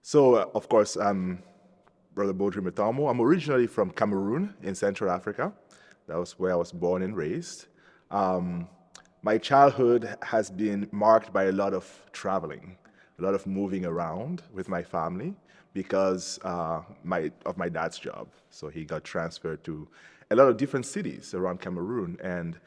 So, of course, I'm Brother Baudry Metangmo. I'm originally from Cameroon in Central Africa. That was where I was born and raised. Um, my childhood has been marked by a lot of traveling, a lot of moving around with my family because of my dad's job. So he got transferred to a lot of different cities around Cameroon. And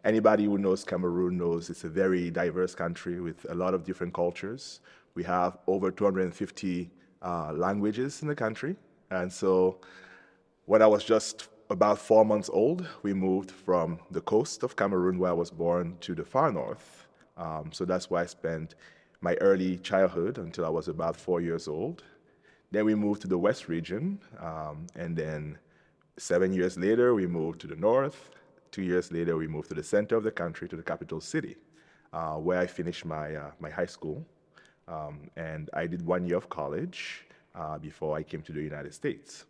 anybody who knows Cameroon knows it's a very diverse country with a lot of different cultures. We have over 250 languages in the country. And so when I was just about 4 months old, we moved from the coast of Cameroon, where I was born, to the far north. So that's where I spent my early childhood until I was about 4 years old. Then we moved to the west region, and then 7 years later, we moved to the north. 2 years later, we moved to the center of the country, to the capital city, where I finished my high school. And I did 1 year of college before I came to the United States.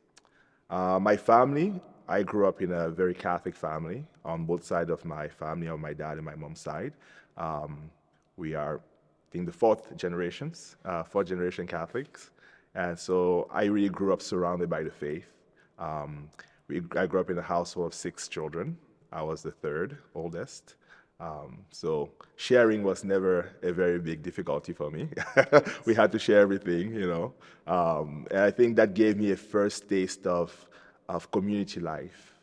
My family, I grew up in a very Catholic family on both sides of my family, on my dad and my mom's side. We are, I think, the fourth generation Catholics. And so I really grew up surrounded by the faith. I grew up in a household of 6 children. I was the third oldest. So sharing was never a very big difficulty for me. We had to share everything, you know. And I think that gave me a first taste of community life.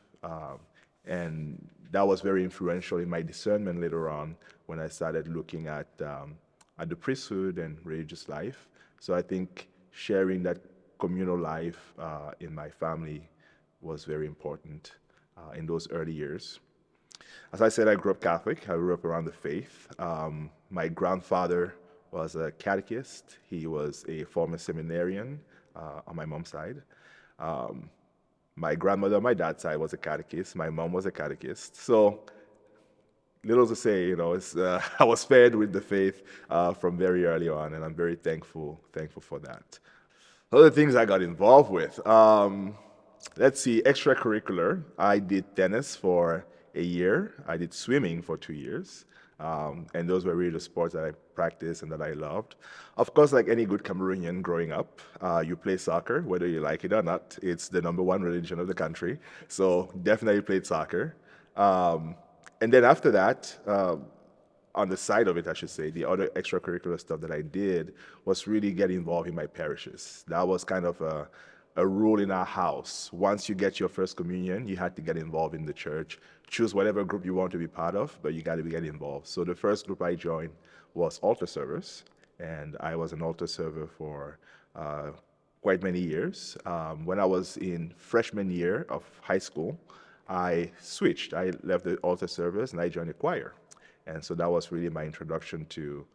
And that was very influential in my discernment later on when I started looking at the priesthood and religious life. So I think sharing that communal life in my family was very important in those early years. As I said, I grew up Catholic. I grew up around the faith. My grandfather was a catechist. He was a former seminarian on my mom's side. My grandmother on my dad's side was a catechist. My mom was a catechist. So, little to say, you know, I was fed with the faith from very early on, and I'm very thankful for that. Other things I got involved with. Let's see, extracurricular. I did tennis for a year. I did swimming for 2 years. And those were really the sports that I practiced and that I loved. Of course, like any good Cameroonian growing up, you play soccer, whether you like it or not. It's the #1 religion of the country. So definitely played soccer. And then after that, on the side of it, I should say, the other extracurricular stuff that I did was really get involved in my parishes. That was kind of a rule in our house. Once you get your first communion, you had to get involved in the church. Choose whatever group you want to be part of, but you got to get involved. So the first group I joined was altar servers, and I was an altar server for quite many years. When I was in freshman year of high school, I switched. I left the altar servers and I joined the choir. And so that was really my introduction to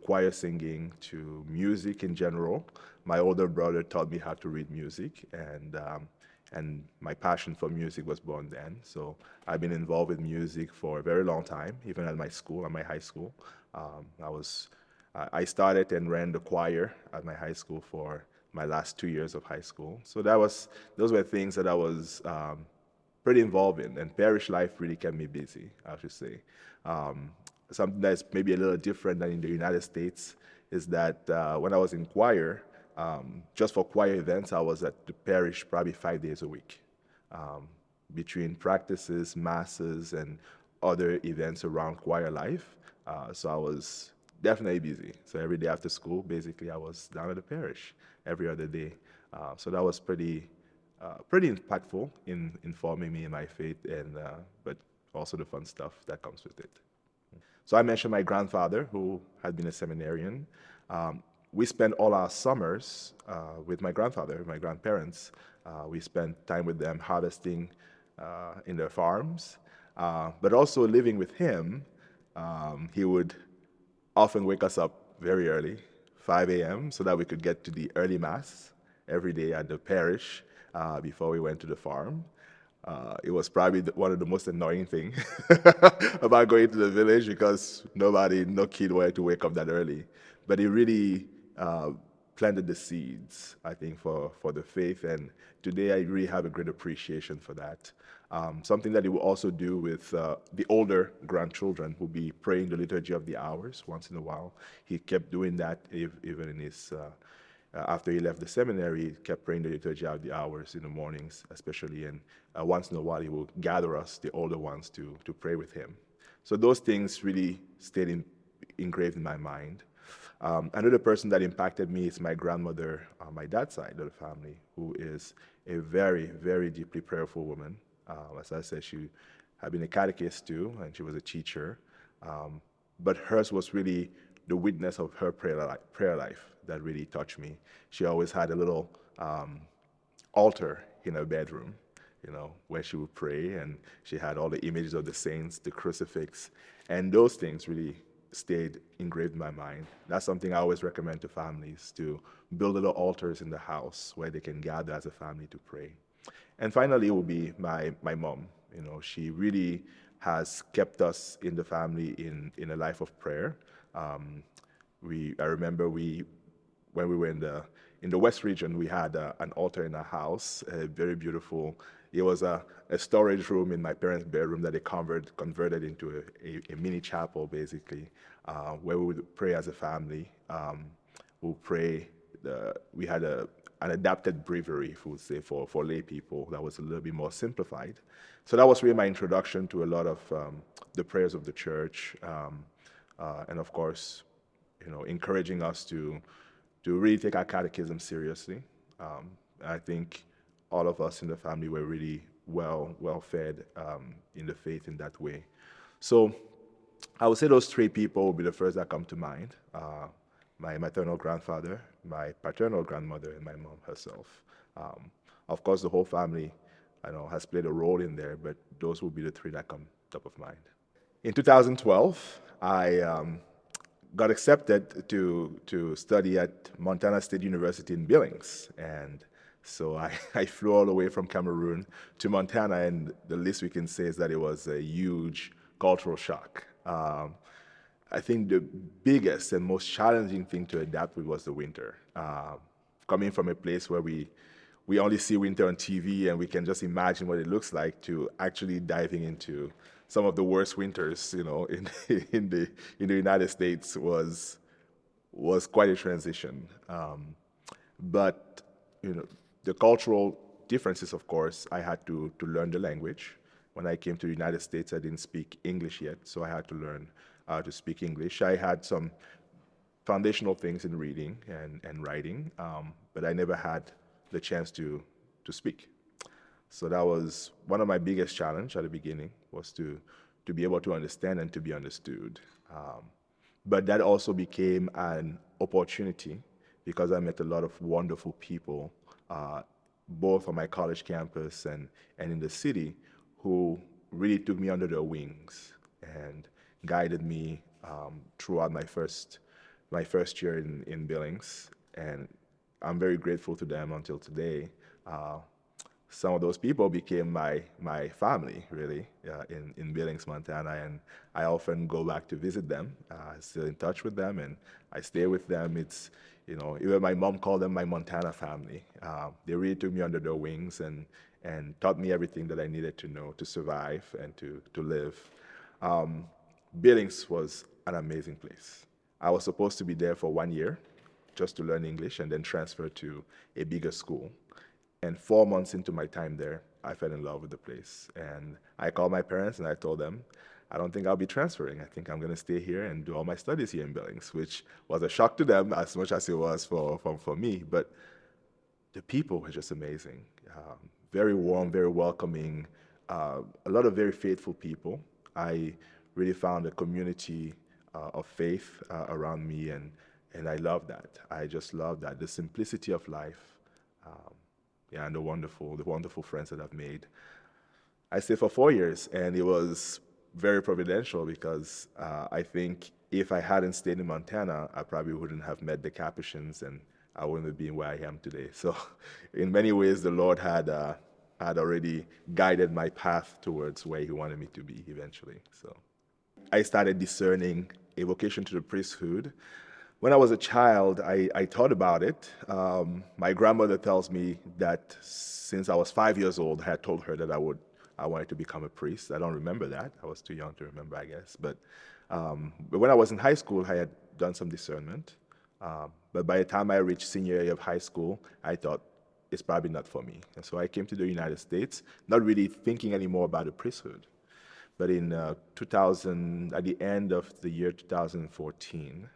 choir singing, to music in general. My older brother taught me how to read music, and my passion for music was born then. So I've been involved with music for a very long time, even at my school, at my high school. I started and ran the choir at my high school for my last 2 years of high school. So those were things that I was pretty involved in, and parish life really kept me busy, I should say. Something that's maybe a little different than in the United States is that when I was in choir, just for choir events, I was at the parish probably 5 days a week, between practices, masses, and other events around choir life. So I was definitely busy. So every day after school, basically, I was down at the parish every other day. So that was pretty impactful in informing me in my faith, but also the fun stuff that comes with it. So I mentioned my grandfather, who had been a seminarian. We spent all our summers with my grandfather, my grandparents. We spent time with them harvesting in their farms, but also living with him. He would often wake us up very early, 5 a.m., so that we could get to the early mass every day at the parish before we went to the farm. It was probably one of the most annoying things about going to the village because no kid wanted to wake up that early. But it really planted the seeds, I think, for the faith. And today I really have a great appreciation for that. Something that he will also do with the older grandchildren who will be praying the Liturgy of the Hours once in a while. He kept doing that even After he left the seminary, he kept praying the liturgy out the hours in the mornings, especially, and once in a while he would gather us, the older ones, to pray with him. So those things really stayed engraved in my mind. Another person that impacted me is my grandmother on my dad's side of the family, who is a very, very deeply prayerful woman. As I said, she had been a catechist too, and she was a teacher. But hers was really the witness of her prayer life that really touched me. She always had a little altar in her bedroom, where she would pray, and she had all the images of the saints, the crucifix, and those things really stayed engraved in my mind. That's something I always recommend to families, to build little altars in the house where they can gather as a family to pray. And finally, it will be my mom. She really has kept us in the family in a life of prayer. I remember when we were in the West region, we had an altar in our house, very beautiful. It was a storage room in my parents' bedroom that they converted into a mini chapel, basically, where we would pray as a family. We'll pray. We had an adapted breviary, if we would say, for lay people that was a little bit more simplified. So that was really my introduction to a lot of the prayers of the church, and of course, encouraging us to really take our catechism seriously. I think all of us in the family were really well fed in the faith in that way. So I would say those three people will be the first that come to mind. My maternal grandfather, my paternal grandmother, and my mom herself. Of course, the whole family, has played a role in there, but those will be the three that come top of mind. In 2012, I got accepted to study at Montana State University in Billings, and so I flew all the way from Cameroon to Montana, and the least we can say is that it was a huge cultural shock. I think the biggest and most challenging thing to adapt with was the winter. Coming from a place where we only see winter on TV and we can just imagine what it looks like, to actually diving into some of the worst winters, in the United States was quite a transition. But the cultural differences, of course, I had to learn the language. When I came to the United States, I didn't speak English yet, so I had to learn to speak English. I had some foundational things in reading and writing, but I never had the chance to speak. So that was one of my biggest challenge at the beginning, was to be able to understand and to be understood. But that also became an opportunity, because I met a lot of wonderful people, both on my college campus and in the city, who really took me under their wings and guided me throughout my first year in Billings. And I'm very grateful to them until today. Some of those people became my family, really, in Billings, Montana, and I often go back to visit them. Still in touch with them, and I stay with them. It's, even my mom called them my Montana family. They really took me under their wings and taught me everything that I needed to know to survive and to live. Billings was an amazing place. I was supposed to be there for 1 year just to learn English and then transfer to a bigger school. And 4 months into my time there, I fell in love with the place. And I called my parents and I told them, I don't think I'll be transferring. I think I'm going to stay here and do all my studies here in Billings, which was a shock to them as much as it was for me. But the people were just amazing. Very warm, very welcoming, a lot of very faithful people. I really found a community of faith around me, and I love that. I just love that, the simplicity of life, and the wonderful friends that I've made. I stayed for 4 years, and it was very providential, because I think if I hadn't stayed in Montana, I probably wouldn't have met the Capuchins, and I wouldn't have been where I am today. So in many ways, the Lord had already guided my path towards where he wanted me to be eventually. So I started discerning a vocation to the priesthood. When I was a child, I thought about it. My grandmother tells me that since I was 5 years old, I had told her that I wanted to become a priest. I don't remember that. I was too young to remember, I guess. But when I was in high school, I had done some discernment. But by the time I reached senior year of high school, I thought it's probably not for me. And so I came to the United States, not really thinking anymore about the priesthood. But in 2000, at the end of the year 2014,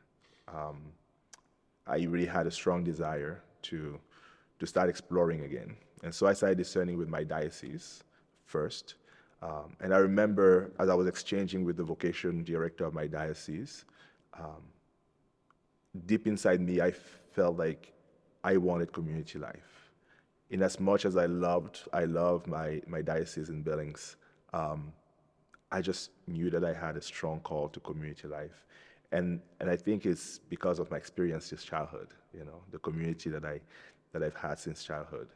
I really had a strong desire to start exploring again. And so I started discerning with my diocese first. And I remember as I was exchanging with the vocation director of my diocese, deep inside me, I felt like I wanted community life. In as much as I love my diocese in Billings, I just knew that I had a strong call to community life. And I think it's because of my experience since childhood, the community that I've had since childhood.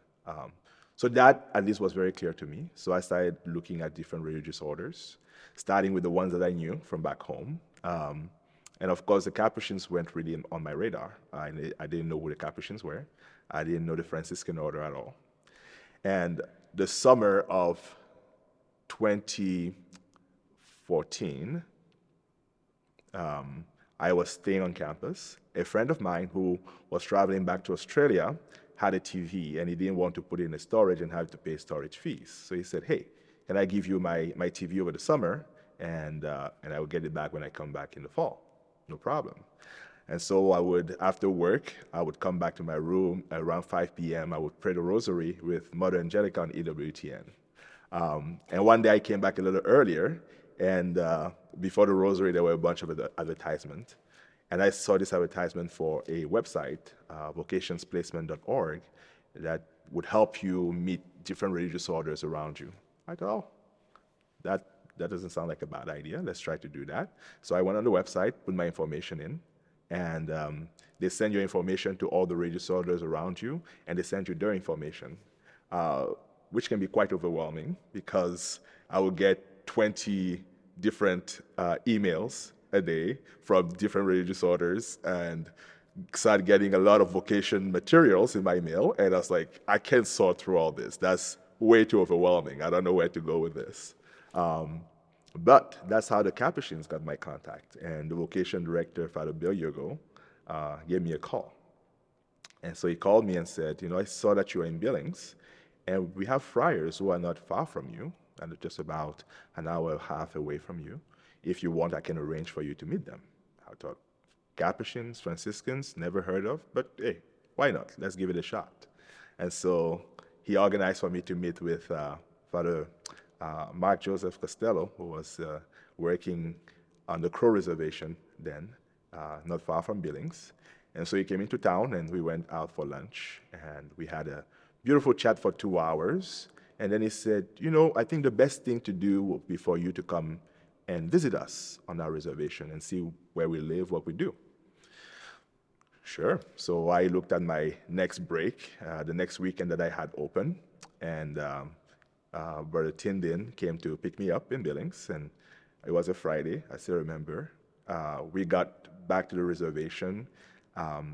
So that at least was very clear to me. So I started looking at different religious orders, starting with the ones that I knew from back home. And of course, the Capuchins weren't really on my radar. I didn't know who the Capuchins were. I didn't know the Franciscan order at all. And the summer of 2014, I was staying on campus. A friend of mine who was traveling back to Australia had a TV, and he didn't want to put it in the storage and have to pay storage fees. So he said, hey, can I give you my TV over the summer, and I will get it back when I come back in the fall? No problem. And so after work, I would come back to my room around 5 p.m. I would pray the rosary with Mother Angelica on EWTN. And one day I came back a little earlier, and before the rosary, there were a bunch of advertisements. And I saw this advertisement for a website, vocationsplacement.org, that would help you meet different religious orders around you. I thought, oh, that doesn't sound like a bad idea. Let's try to do that. So I went on the website, put my information in, and they send your information to all the religious orders around you, and they send you their information, which can be quite overwhelming because I would get 20 different emails a day from different religious orders and started getting a lot of vocation materials in my mail. And I was like, I can't sort through all this. That's way too overwhelming. I don't know where to go with this. But that's how the Capuchins got my contact. And the vocation director, Father Bill Yogo, gave me a call. And so he called me and said, I saw that you were in Billings, and we have friars who are not far from you, and just about an hour and a half away from you. If you want, I can arrange for you to meet them. I thought, Capuchins, Franciscans, never heard of, but hey, why not? Let's give it a shot. And so he organized for me to meet with Father Mark Joseph Costello, who was working on the Crow Reservation then, not far from Billings. And so he came into town, and we went out for lunch, and we had a beautiful chat for 2 hours. And then he said, I think the best thing to do would be for you to come and visit us on our reservation and see where we live, what we do. Sure. So I looked at my next break, the next weekend that I had open, and Brother Tindin came to pick me up in Billings, and it was a Friday, I still remember. We got back to the reservation.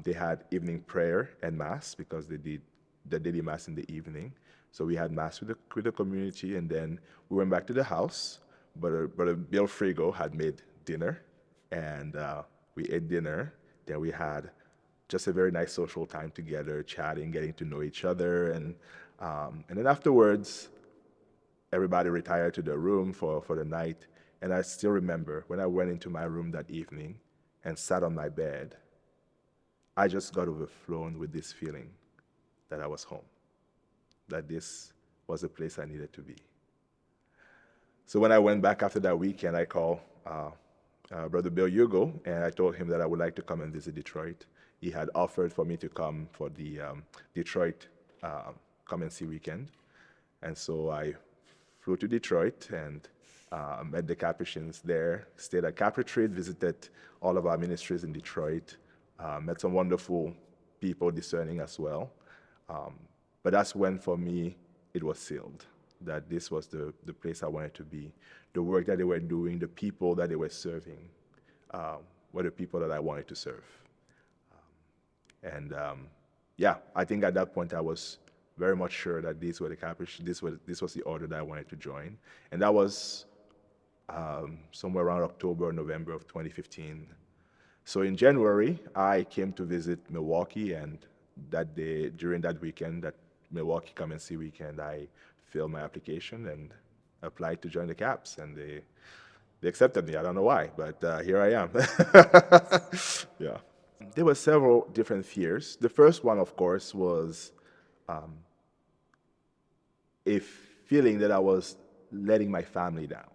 They had evening prayer and Mass because they did the daily Mass in the evening. So we had Mass with the community, and then we went back to the house. Brother Bill Frigo had made dinner, and we ate dinner. Then we had just a very nice social time together, chatting, getting to know each other. And then afterwards, everybody retired to their room for the night. And I still remember when I went into my room that evening and sat on my bed, I just got overflown with this feeling that I was home, that this was the place I needed to be. So when I went back after that weekend, I called Brother Bill Hugo, and I told him that I would like to come and visit Detroit. He had offered for me to come for the Detroit Come and See weekend. And so I flew to Detroit and met the Capuchins there, stayed at Cap Retreat, visited all of our ministries in Detroit, met some wonderful people discerning as well. But that's when, for me, it was sealed, that this was the place I wanted to be. The work that they were doing, the people that they were serving, were the people that I wanted to serve. I think at that point I was very much sure that these were the Capuchins, this was the order that I wanted to join. And that was somewhere around October, November of 2015. So in January, I came to visit Milwaukee, and that day, during that weekend, that Milwaukee Come and See weekend, I filled my application and applied to join the Caps, and they accepted me. I don't know why, but here I am. Yeah. There were several different fears. The first one, of course, was a feeling that I was letting my family down.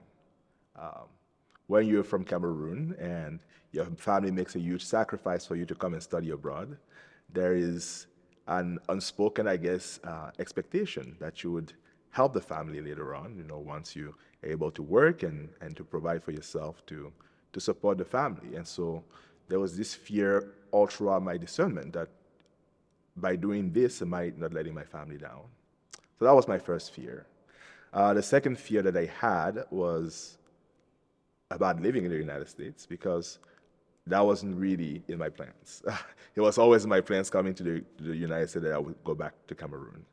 When you're from Cameroon and your family makes a huge sacrifice for you to come and study abroad, there is an unspoken, I guess, expectation that you would help the family later on, once you are able to work and to provide for yourself to support the family. And so there was this fear all throughout my discernment that by doing this, I might not letting my family down. So that was my first fear. The second fear that I had was about living in the United States because that wasn't really in my plans. It was always in my plans coming to the United States that I would go back to Cameroon.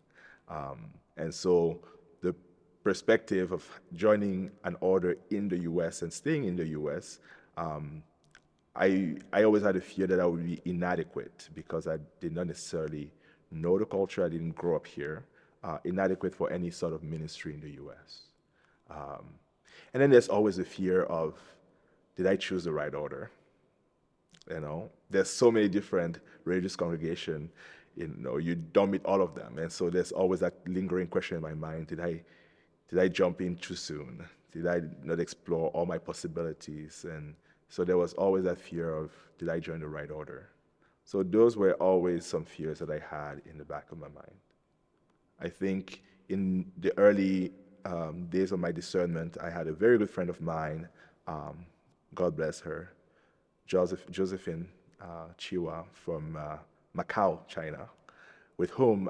And so the perspective of joining an order in the US and staying in the US, I always had a fear that I would be inadequate because I did not necessarily know the culture. I didn't grow up here. Inadequate for any sort of ministry in the US. And then there's always the fear of, did I choose the right order? There's so many different religious congregations, you don't meet all of them. And so there's always that lingering question in my mind, did I jump in too soon? Did I not explore all my possibilities? And so there was always that fear of, did I join the right order? So those were always some fears that I had in the back of my mind. I think in the early days of my discernment, I had a very good friend of mine, God bless her, Josephine Chiwa from Macau, China, with whom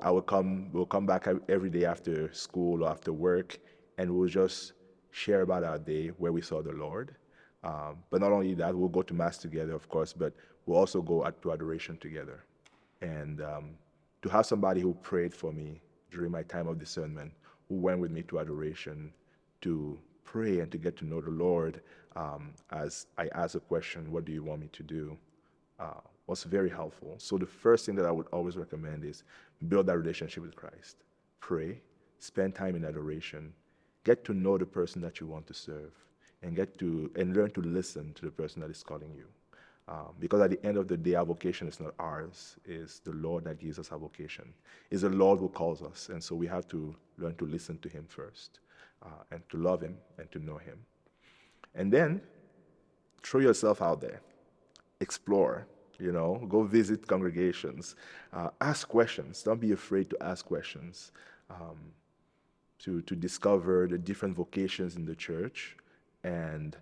we'll come back every day after school or after work, and we'll just share about our day, where we saw the Lord. But not only that, we'll go to Mass together, of course, but we'll also go to adoration together. And to have somebody who prayed for me during my time of discernment, who went with me to adoration to pray and to get to know the Lord, as I asked a question, what do you want me to do, was very helpful. So the first thing that I would always recommend is build that relationship with Christ. Pray, spend time in adoration, get to know the person that you want to serve, and learn to listen to the person that is calling you. Because at the end of the day, our vocation is not ours. It's the Lord that gives us our vocation. It's the Lord who calls us. And so we have to learn to listen to him first, and to love him and to know him. And then throw yourself out there. Explore, go visit congregations. Ask questions. Don't be afraid to ask questions. To discover the different vocations in the church and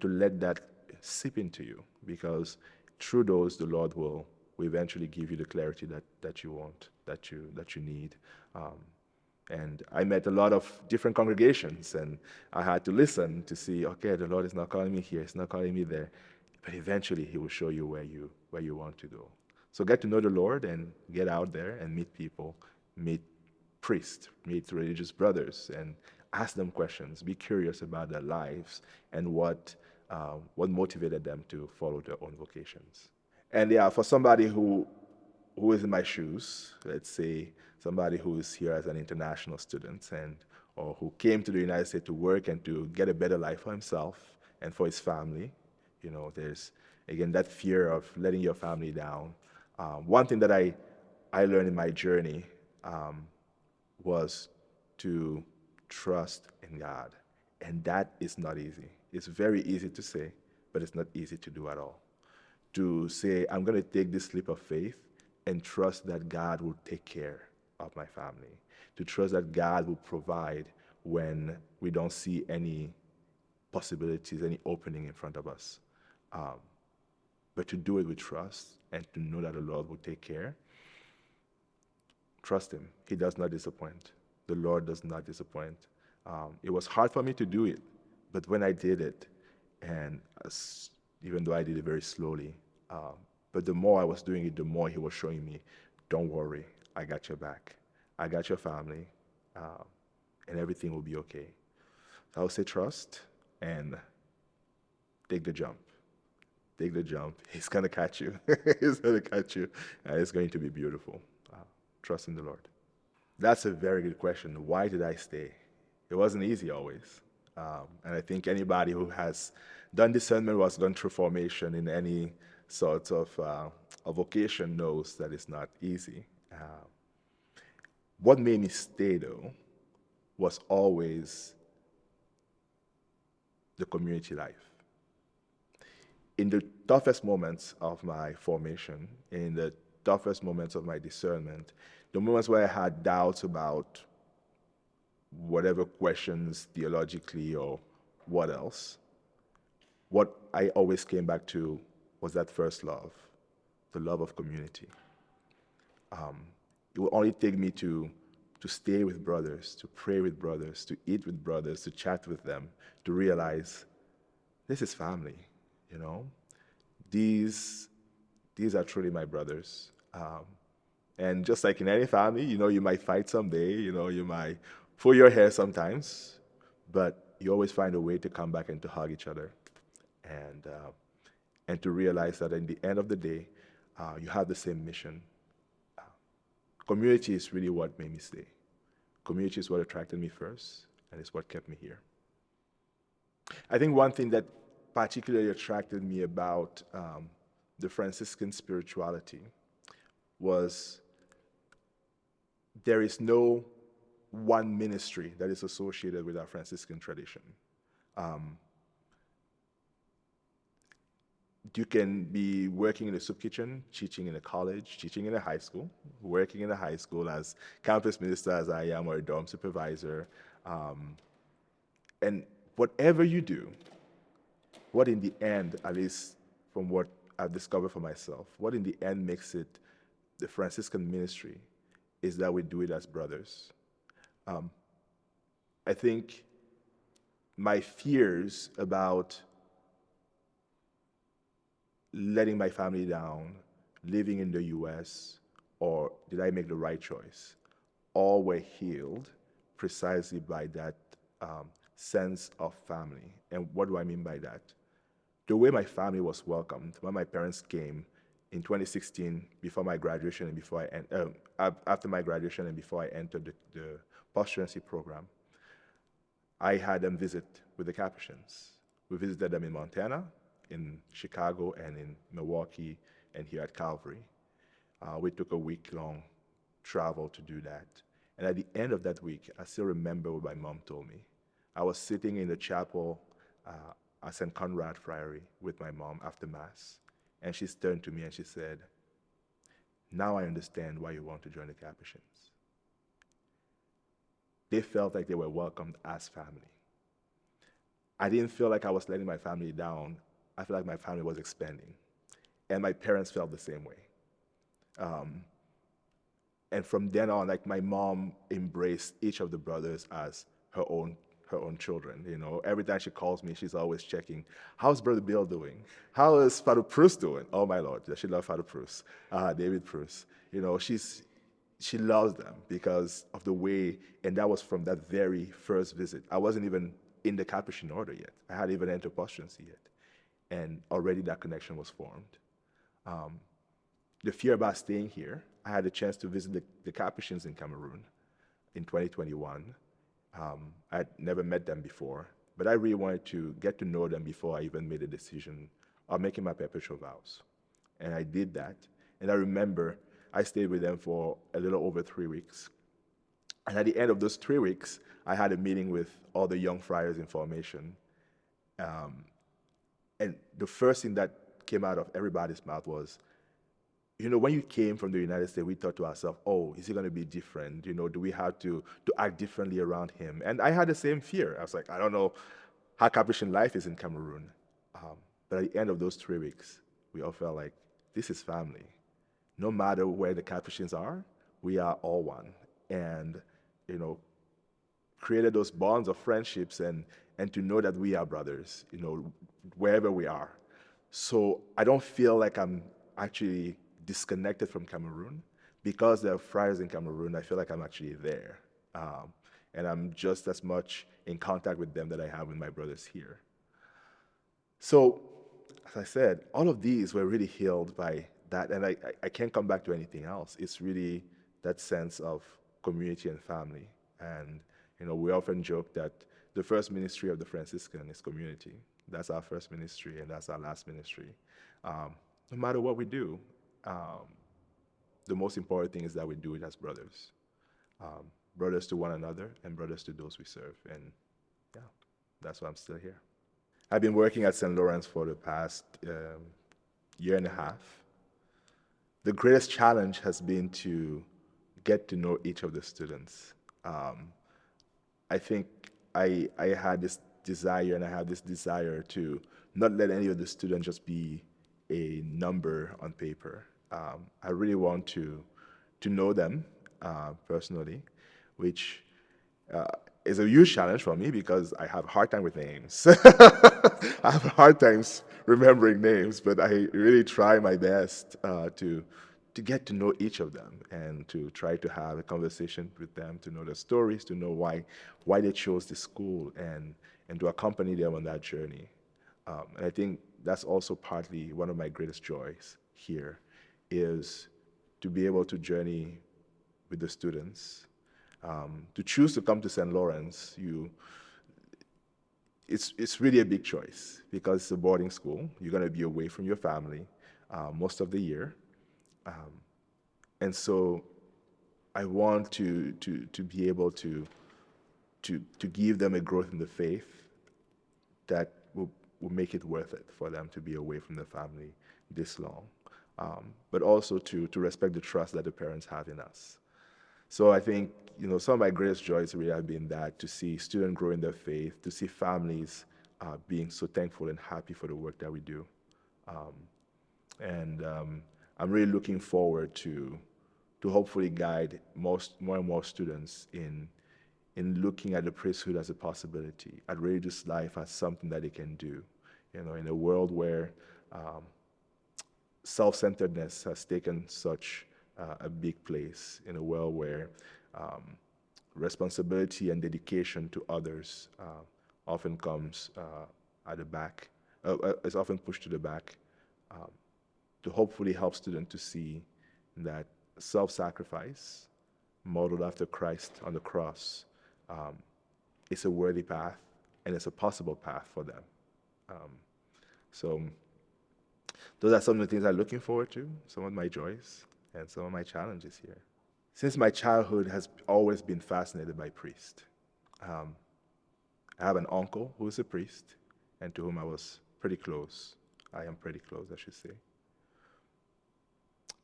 to let that seep into you, because through those the Lord will eventually give you the clarity that you want, that you need. And I met a lot of different congregations, and I had to listen to see, okay, the Lord is not calling me here, he's not calling me there, but eventually he will show you where you want to go. So get to know the Lord and get out there and meet people, meet priests, meet religious brothers, and ask them questions. Be curious about their lives and what motivated them to follow their own vocations. And yeah, for somebody who is in my shoes, let's say somebody who is here as an international student or who came to the United States to work and to get a better life for himself and for his family, there's again that fear of letting your family down. One thing that I learned in my journey was to trust in God. And that is not easy. It's very easy to say, but it's not easy to do at all. To say, I'm going to take this leap of faith and trust that God will take care of my family. To trust that God will provide when we don't see any possibilities, any opening in front of us. But to do it with trust and to know that the Lord will take care. Trust him. He does not disappoint. The Lord does not disappoint. It was hard for me to do it, but when I did it, and even though I did it very slowly, but the more I was doing it, the more he was showing me, don't worry, I got your back. I got your family, and everything will be okay. So I would say trust and take the jump. take the jump. He's going to catch you. He's going to catch you, and it's going to be beautiful. Trust in the Lord. That's a very good question. Why did I stay? It wasn't easy always. And I think anybody who has done discernment, was gone through formation in any sort of a vocation, knows that it's not easy. What made me stay, though, was always the community life. In the toughest moments of my formation, in the toughest moments of my discernment, the moments where I had doubts about whatever questions theologically or what else, what I always came back to was that first love, the love of community. It would only take me to stay with brothers, to pray with brothers, to eat with brothers, to chat with them, to realize this is family, you know? These are truly my brothers. And just like in any family, you know, you might fight someday, you know, you might pull your hair sometimes, but you always find a way to come back and to hug each other, and to realize that in the end of the day, you have the same mission. Community is really what made me stay. Community is what attracted me first, and it's what kept me here. I think one thing that particularly attracted me about the Franciscan spirituality was there is no one ministry that is associated with our Franciscan tradition. You can be working in a soup kitchen, teaching in a college, teaching in a high school, working in a high school as campus minister as I am, or a dorm supervisor. And whatever you do, what in the end, at least from what I've discovered for myself, what in the end makes it the Franciscan ministry is that we do it as brothers. I think my fears about letting my family down, living in the US, or did I make the right choice, all were healed precisely by that sense of family. And what do I mean by that? The way my family was welcomed when my parents came in 2016, before my graduation and before after my graduation and before I entered the postulancy program, I had them visit with the Capuchins. We visited them in Montana, in Chicago, and in Milwaukee, and here at Calvary. We took a week-long travel to do that. And at the end of that week, I still remember what my mom told me. I was sitting in the chapel at St. Conrad Friary with my mom after Mass, and she turned to me and she said, "Now I understand why you want to join the Capuchins." They felt like they were welcomed as family. I didn't feel like I was letting my family down. I felt like my family was expanding. And my parents felt the same way. And from then on, like, my mom embraced each of the brothers as her own children. You know, every time she calls me, she's always checking, how's Brother Bill doing? How is Father Proust doing? Oh my Lord, she loves Father Proust, David Proust. You know, she loves them because of the way, and that was from that very first visit. I wasn't even in the Capuchin order yet. I hadn't even entered postulancy yet. And already that connection was formed. The fear about staying here, I had a chance to visit the Capuchins in Cameroon in 2021. I had never met them before, but I really wanted to get to know them before I even made a decision of making my perpetual vows. And I did that. And I remember I stayed with them for a little over 3 weeks. And at the end of those 3 weeks, I had a meeting with all the young friars in formation. And the first thing that came out of everybody's mouth was, you know, when you came from the United States, we thought to ourselves, oh, is he going to be different? You know, do we have to act differently around him? And I had the same fear. I was like, I don't know how Capuchin life is in Cameroon. But at the end of those 3 weeks, we all felt like this is family. No matter where the Capuchins are, we are all one. And, you know, created those bonds of friendships and to know that we are brothers, you know, wherever we are. So I don't feel like I'm actually disconnected from Cameroon. Because there are friars in Cameroon, I feel like I'm actually there. And I'm just as much in contact with them that I have with my brothers here. So as I said, all of these were really healed by that, and I can't come back to anything else. It's really that sense of community and family. And, we often joke that the first ministry of the Franciscan is community. That's our first ministry, and that's our last ministry. No matter what we do, um, the most important thing is that we do it as brothers. Brothers to one another and brothers to those we serve. And yeah, that's why I'm still here. I've been working at St. Lawrence for the past year and a half. The greatest challenge has been to get to know each of the students. I think I had this desire, and I have this desire to not let any of the students just be a number on paper. I really want to know them personally, which is a huge challenge for me because I have a hard time with names. I have a hard time remembering names, but I really try my best to get to know each of them and to try to have a conversation with them, to know their stories, to know why they chose the school, and to accompany them on that journey. And I think that's also partly one of my greatest joys here, is to be able to journey with the students. To choose to come to St. Lawrence, it's really a big choice because it's a boarding school. You're going to be away from your family most of the year. And so I want to be able to give them a growth in the faith that will make it worth it for them to be away from the family this long. But also to respect the trust that the parents have in us. So I think, some of my greatest joys really have been that, to see students grow in their faith, to see families being so thankful and happy for the work that we do. And I'm really looking forward to hopefully guide more and more students in looking at the priesthood as a possibility, at religious life as something that they can do. In a world where self-centeredness has taken such a big place, in a world where responsibility and dedication to others often comes at the back, is often pushed to the back, to hopefully help students to see that self-sacrifice, modeled after Christ on the cross, is a worthy path, and it's a possible path for them. So those are some of the things I'm looking forward to, some of my joys, and some of my challenges here. Since my childhood has always been fascinated by priests. I have an uncle who is a priest, and to whom I was pretty close. I am pretty close, I should say.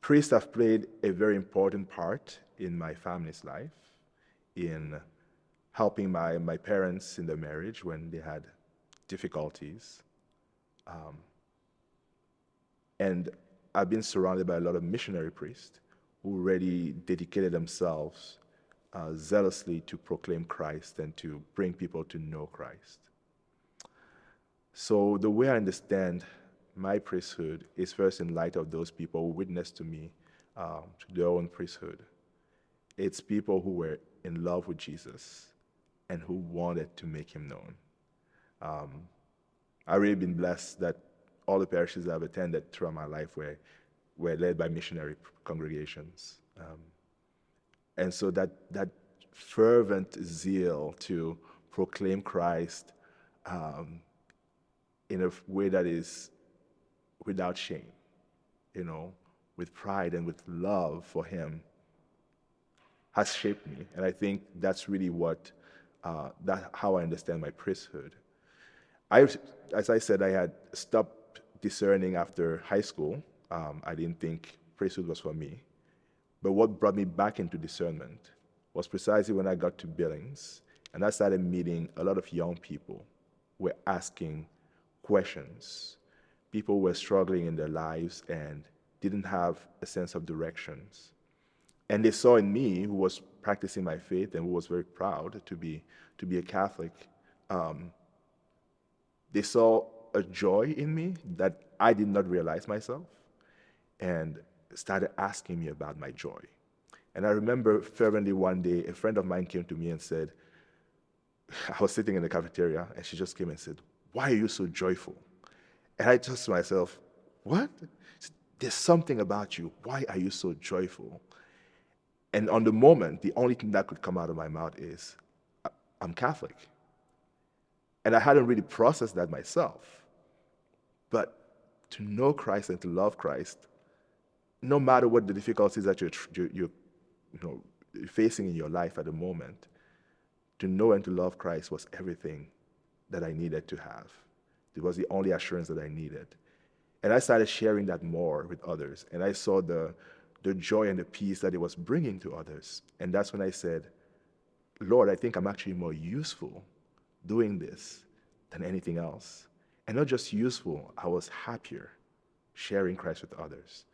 Priests have played a very important part in my family's life, in helping my parents in their marriage when they had difficulties. And I've been surrounded by a lot of missionary priests who really dedicated themselves zealously to proclaim Christ and to bring people to know Christ. So the way I understand my priesthood is first in light of those people who witnessed to me to their own priesthood. It's people who were in love with Jesus and who wanted to make him known. I've really been blessed that all the parishes I've attended throughout my life were led by missionary congregations. And so that fervent zeal to proclaim Christ in a way that is without shame, with pride and with love for him, has shaped me. And I think that's really how I understand my priesthood. As I said, I had stopped discerning after high school. I didn't think priesthood was for me. But what brought me back into discernment was precisely when I got to Billings, and I started meeting a lot of young people who were asking questions. People were struggling in their lives and didn't have a sense of directions. And they saw in me, who was practicing my faith and who was very proud to be a Catholic, they saw a joy in me that I did not realize myself, and started asking me about my joy. And I remember fervently one day, a friend of mine came to me and said, I was sitting in the cafeteria, and she just came and said, "Why are you so joyful?" And I just to myself, what? There's something about you. Why are you so joyful? And on the moment, the only thing that could come out of my mouth is, I'm Catholic. And I hadn't really processed that myself. But to know Christ and to love Christ, no matter what the difficulties that you're facing in your life at the moment, to know and to love Christ was everything that I needed to have. It was the only assurance that I needed. And I started sharing that more with others. And I saw the joy and the peace that it was bringing to others. And that's when I said, Lord, I think I'm actually more useful doing this than anything else. And not just useful, I was happier sharing Christ with others.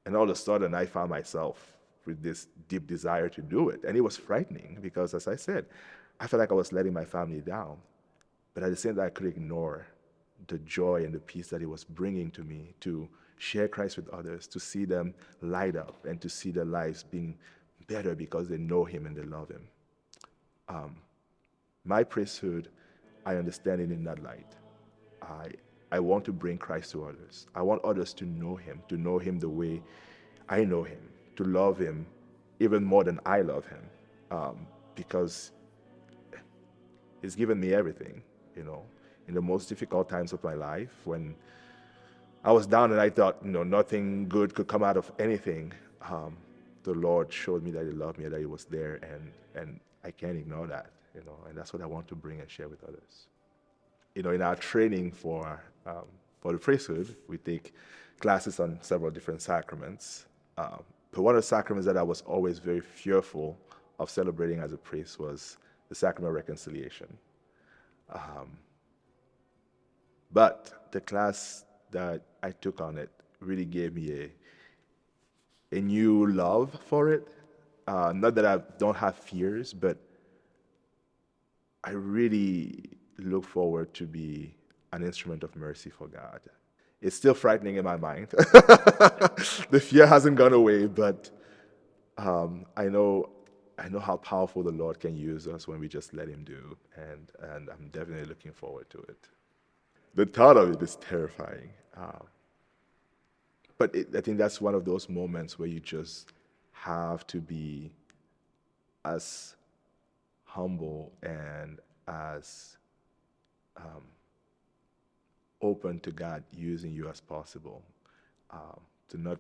And all of a sudden, I found myself with this deep desire to do it. And it was frightening because, as I said, I felt like I was letting my family down. But at the same time, I could ignore the joy and the peace that it was bringing to me to share Christ with others, to see them light up and to see their lives being better because they know him and they love him. My priesthood, I understand it in that light. I want to bring Christ to others. I want others to know him the way I know him, to love him even more than I love him, because he's given me everything, in the most difficult times of my life, when I was down and I thought, nothing good could come out of anything. The Lord showed me that he loved me, that he was there, and I can't ignore that, and that's what I want to bring and share with others. In our training for the priesthood, we take classes on several different sacraments. But one of the sacraments that I was always very fearful of celebrating as a priest was the sacrament of reconciliation. But the class that I took on it really gave me a new love for it. Not that I don't have fears, but I really look forward to be an instrument of mercy for God. It's still frightening in my mind. The fear hasn't gone away, but I know how powerful the Lord can use us when we just let him do, and I'm definitely looking forward to it. The thought of it is terrifying. But I think that's one of those moments where you just have to be as humble and as open to God using you as possible, to not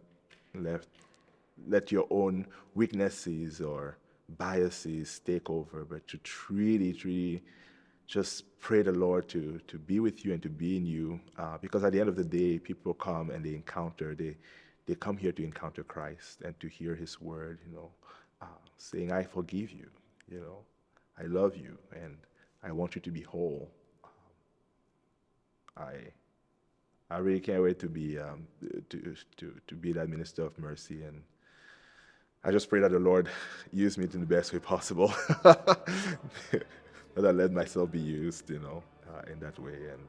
let your own weaknesses or biases take over, but to really just pray the Lord to be with you and to be in you, because at the end of the day, people come and they come here to encounter Christ and to hear his word, saying, I forgive you, I love you, and I want you to be whole. I really can't wait to be that minister of mercy, and I just pray that the Lord use me in the best way possible. That I let myself be used, in that way, and